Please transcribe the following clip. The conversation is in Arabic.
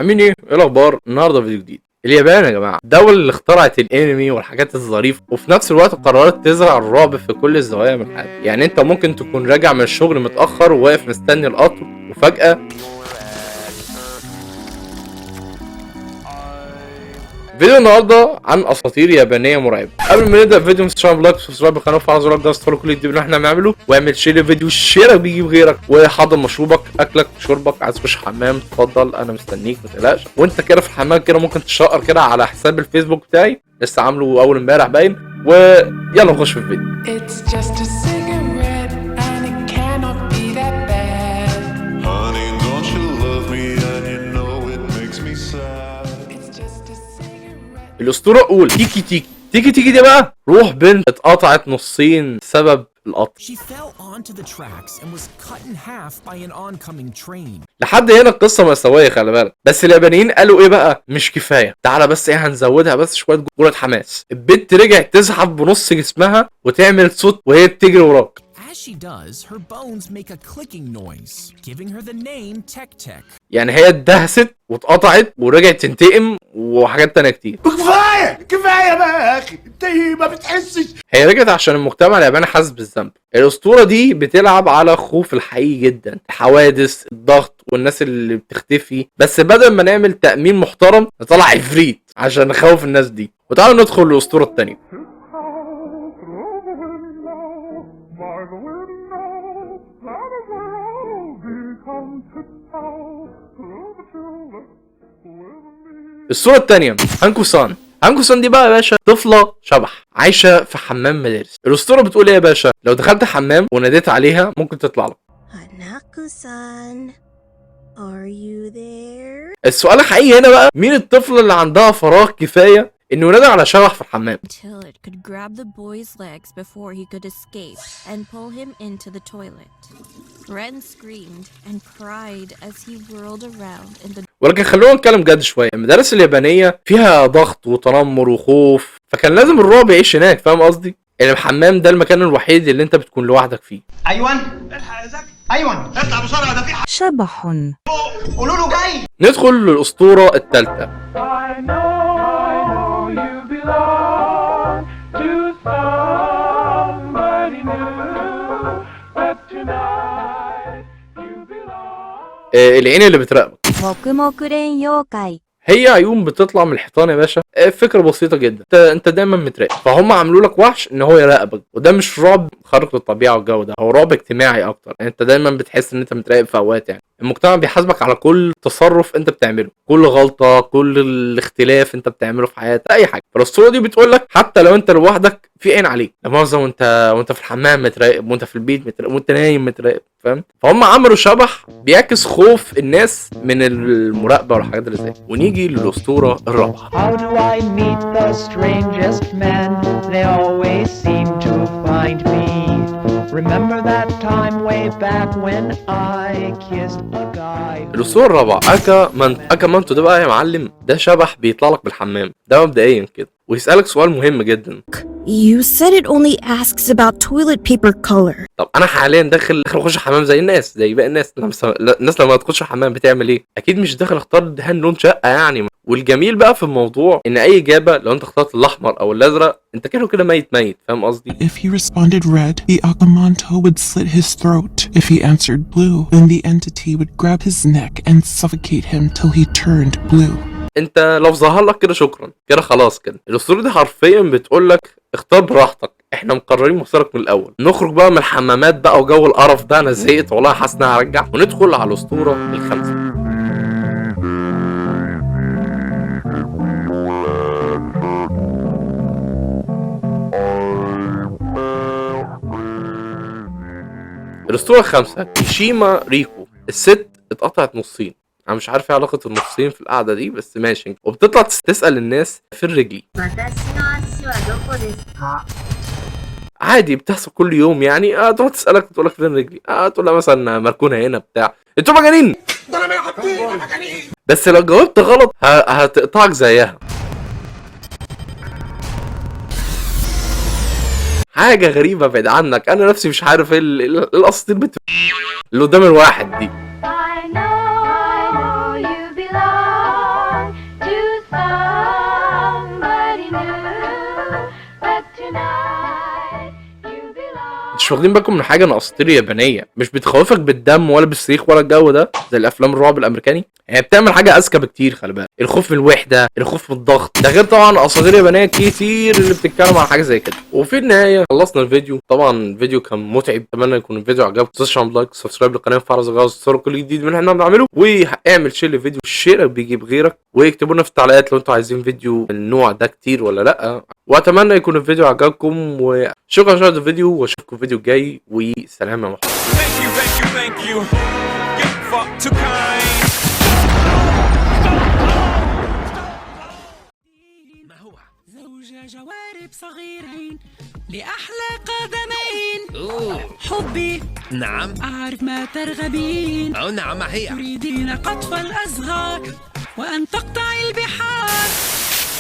عاملين ايه الاخبار؟ النهارده فيديو جديد. اليابان يا جماعه الدوله اللي اخترعت الانمي والحاجات الظريفه، وفي نفس الوقت قررت تزرع الرعب في كل الزوايا من حياتك. يعني انت ممكن تكون راجع من الشغل متاخر وواقف مستني القطر، وفجاه فيديو النهارده عن اساطير يابانيه مرعبه. قبل ما نبدا الفيديو ما تنساش لايك وسبسكرايب القناه وفعل زر الجرس تفعلوا كل الفيديو اللي احنا بنعمله، واعمل شير للفيديو. شيرك بيجيب غيرك، وحضر مشروبك اكلك شربك. عايز تخش حمام اتفضل، انا مستنيك ما تقلقش. وانت كده في الحمام كده ممكن تشقر كده على حساب الفيسبوك بتاعي، لسه عامله اول امبارح باين. ويلا نخش في الفيديو. الاسطوره الاولى تيكي تيكي. تيكي تيكي دي بقى روح بنت اتقطعت نصين بسبب القطر. لحد هنا القصه مأساوية خلي بالك، بس اليابانيين قالوا ايه بقى؟ مش كفايه، تعالى بس ايه هنزودها بس شويه جرعه حماس. البنت رجعت تزحف بنص جسمها وتعمل صوت وهي بتجري وراك. As she does, her bones make a clicking noise, giving her the name Tek Tek. يعني هي اتدهست واتقطعت ورجعت تنتقم وحاجات تانية كتير. كفايه بقى يا اخي، انت ما بتحسش؟ هي رجعت عشان المجتمع الياباني حاسس بالذنب. الاسطوره دي بتلعب على خوف الحقيقي جدا، الحوادث، الضغط، والناس اللي بتختفي. بس بدل ما نعمل تأمين محترم نطلع عفريت عشان نخوف الناس دي. وتعالوا ندخل للاسطوره التانية. الصورة التانية هانكو سان. هانكو سان دي بقى يا باشا طفلة شبح عايشة في حمام مدارس. الأسطورة بتقول ايه يا باشا؟ لو دخلت حمام وناديت عليها ممكن تطلع لك. هانكو سان are you there؟ السؤال الحقيقي هنا بقى، مين الطفلة اللي عندها فراغ كفاية انه ينادي على شبح في الحمام؟ Until it could grab the boy's legs before he could escape and pull him into the toilet. Ren screamed and cried as he whirled around in the. ولكن خلونا نتكلم جد شويه. المدارس اليابانيه فيها ضغط وتنمر وخوف، فكان لازم الرعب يعيش هناك. فاهم قصدي؟ الحمام ده المكان الوحيد اللي انت بتكون لوحدك فيه. ايوان الحق يا زكي، ايوان اطلع بسرعه، ده في شبح. قولوا له جاي. ندخل للاسطوره الثالثه. العين اللي بتراقبك. هي عيون بتطلع من الحيطان يا باشا. فكره بسيطه جدا، انت دايما متراقب، فهم عملوا لك وحش ان هو يراقبك. وده مش رعب خارق للطبيعه والجو ده، هو رعب اجتماعي اكتر. يعني انت دايما بتحس ان انت متراقب في اوقات. يعني المجتمع بيحاسبك على كل تصرف انت بتعمله، كل غلطه، كل الاختلاف انت بتعمله في حياتك، اي حاجه. فالاسطوره دي بتقول لك حتى لو انت لوحدك في عين عليك. لا مؤاخذه، وانت في الحمام متراقب، وانت في البيت متراقب، وانت نايم متراقب. فاهم؟ فهم عملوا شبح بيعكس خوف الناس من المراقبه والحاجات اللي زي. ونيجي للاسطوره الرابعه. How do I meet the strangest men? They always seem to find me. Remember that time way back when I kissed a guy. الاسطوره الرابعه اكا مانتو. ده بقى يا معلم ده شبح بيطلع لك بالحمام ده مبدئيا كده، ويسالك سؤال مهم جدا. You said it only asks about toilet paper color. طب انا حاليا داخل اخش حمام زي الناس، زي باقي الناس. الناس لما تخش حمام بتعمل ايه؟ اكيد مش داخل اختار دهان لون شقه يعني. والجميل بقى في الموضوع ان اي اجابه لو انت اخترت الاحمر او الازرق انت كده ميت. فاهم قصدي؟ If he responded red, the Akamanto would slit his throat. If he answered blue, then the entity would grab his neck and suffocate him till he turned blue. انت لو ظهر لك كده شكرا كده خلاص كده. الاسطوره دي حرفيا بتقول لك اختار براحتك، احنا مقررين مصيرك من الاول. نخرج بقى من الحمامات بقى وجو القرف ده، انا زهقت والله، حاسس اني هرجع. وندخل على الاسطوره الخامسه. الاسطوره الخامسه كيشيما ريكو. الست اتقطعت نصين. انا مش عارف ايه علاقه النصين في القعده دي، بس ماشي. وبتطلع تسال الناس في الرجلي. عادي بتحصل كل يوم يعني. تروح تسالك تقول لك فين رجلي. تقول لها مثلا مركونه هنا بتاع. انتوا مجانين. بس لو جاوبت غلط هتقطعك زيها. حاجه غريبه بعيد عنك. انا نفسي مش عارف ايه الاساطير اللي قدام الواحد دي. مش واخدين بالكم من حاجه؟ ان اساطير يابانيه مش بتخوفك بالدم ولا بالصريخ ولا الجو ده زي الافلام الرعب الامريكاني. هي بتعمل حاجه اذكى بكتير. خلي بالك، الخوف من الوحده، الخوف من الضغط، ده غير طبعا اساطير يابانيه كتير اللي بتتكلم عن حاجه زي كده. وفي النهايه خلصنا الفيديو. طبعا الفيديو كان متعب، اتمنى يكون الفيديو عجبكم. ما تنساش تعمل لايك، سبسكرايب للقناه، وفعل زر الجرس لتصلك كل جديد من اللي احنا بنعمله، واعمل شير للفيديو. الشير بيجيب غيرك. واكتبوا لنا في التعليقات لو انتوا عايزين فيديو من النوع ده كتير ولا لا. واتمنى يكون الفيديو عجبكم، وشكرا على الفيديو، واشوفكم الفيديو الجاي، وسلام يا محمد. Thank you. Get fucked to kind. ما هو زوجة جوارب صغيرين لأحلى قدمين. حبي نعم. أعرف ما ترغبين. أو نعم، ما هي؟ تريدين قطف الأزهار وأن تقطعي البحار.